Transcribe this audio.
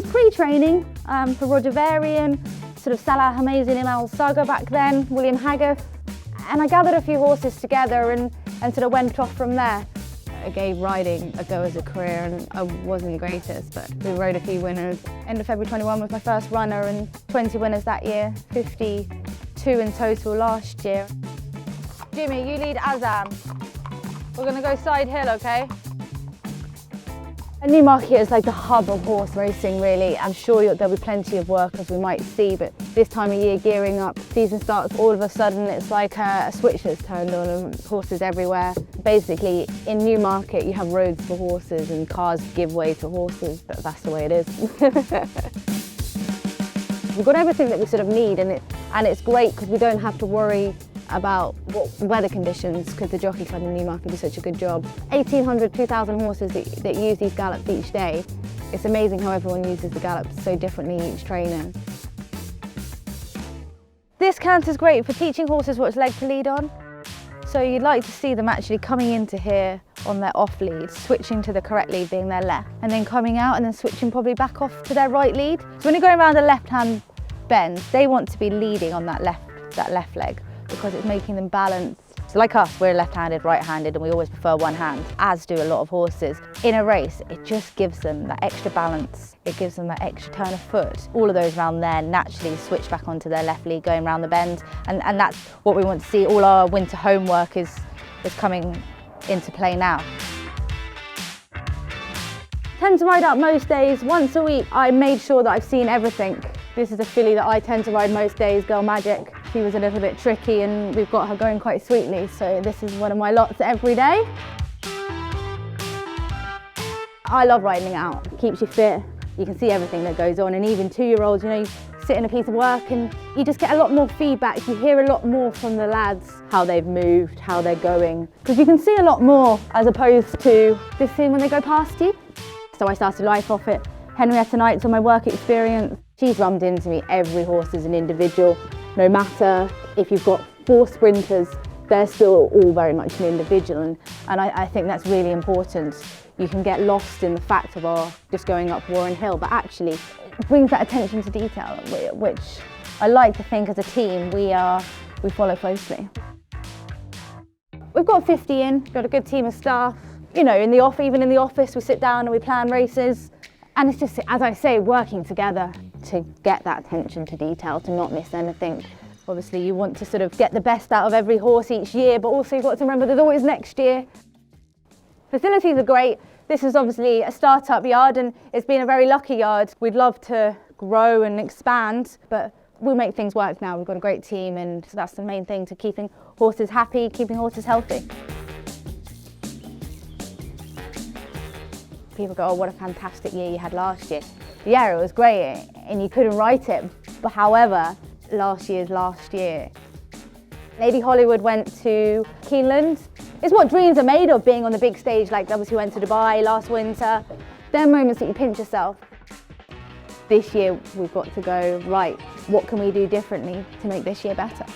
was pre-training for Roger Varian, sort of Salah Hamezi and Imal Saga back then, William Haggoth, and I gathered a few horses together and sort of went off from there. I gave riding a go as a career and I wasn't the greatest, but we rode a few winners. End of February 21 was my first runner and 20 winners that year, 52 in total last year. Jimmy, you lead Azam. We're going to go side hill, okay? Newmarket is like the hub of horse racing, really. I'm sure there'll be plenty of work, as we might see, but this time of year, gearing up, season starts, all of a sudden it's like a switch that's turned on and horses everywhere. Basically, in Newmarket, you have roads for horses and cars give way to horses, but that's the way it is. We've got everything that we sort of need, and it's great because we don't have to worry about what weather conditions, because the Jockey Club in Newmarket do such a good job. 1,800, 2,000 horses that use these gallops each day. It's amazing how everyone uses the gallops so differently, each trainer. This canter is great for teaching horses what's leg to lead on. So you'd like to see them actually coming into here on their off lead, switching to the correct lead being their left, and then coming out and then switching probably back off to their right lead. So when you're going around the left-hand bend, they want to be leading on that left leg, because it's making them balance. So like us, we're left-handed, right-handed, and we always prefer one hand, as do a lot of horses. In a race, it just gives them that extra balance. It gives them that extra turn of foot. All of those around there naturally switch back onto their left lead, going around the bend, and that's what we want to see. All our winter homework is coming into play now. Tend to ride out most days. Once a week, I made sure that I've seen everything. This is a filly that I tend to ride most days, Girl Magic. She was a little bit tricky and we've got her going quite sweetly, so this is one of my lots every day. I love riding out. It keeps you fit. You can see everything that goes on, and even 2-year-olds, you know, you sit in a piece of work and you just get a lot more feedback. You hear a lot more from the lads, how they've moved, how they're going, because you can see a lot more as opposed to just seeing when they go past you. So I started life off at Henrietta Knight's on my work experience. She's rummed into me. Every horse is an individual. No matter if you've got 4 sprinters, they're still all very much an individual, and I think that's really important. You can get lost in the fact of just going up Warren Hill, but actually it brings that attention to detail, which I like to think as a team we follow closely. We've got 50 in, got a good team of staff. You know, even in the office, we sit down and we plan races, and it's just, as I say, working together to get that attention to detail, to not miss anything. Obviously, you want to sort of get the best out of every horse each year, but also you've got to remember there's always next year. Facilities are great. This is obviously a start-up yard, and it's been a very lucky yard. We'd love to grow and expand, but we'll make things work now. We've got a great team, and that's the main thing, to keeping horses happy, keeping horses healthy. People go, oh, what a fantastic year you had last year. Yeah, it was great, and you couldn't write it. But however, last year's last year. Lady Hollywood went to Cadland. It's what dreams are made of, being on the big stage, like obviously went to Dubai last winter. They're moments that you pinch yourself. This year, we've got to go, right, what can we do differently to make this year better?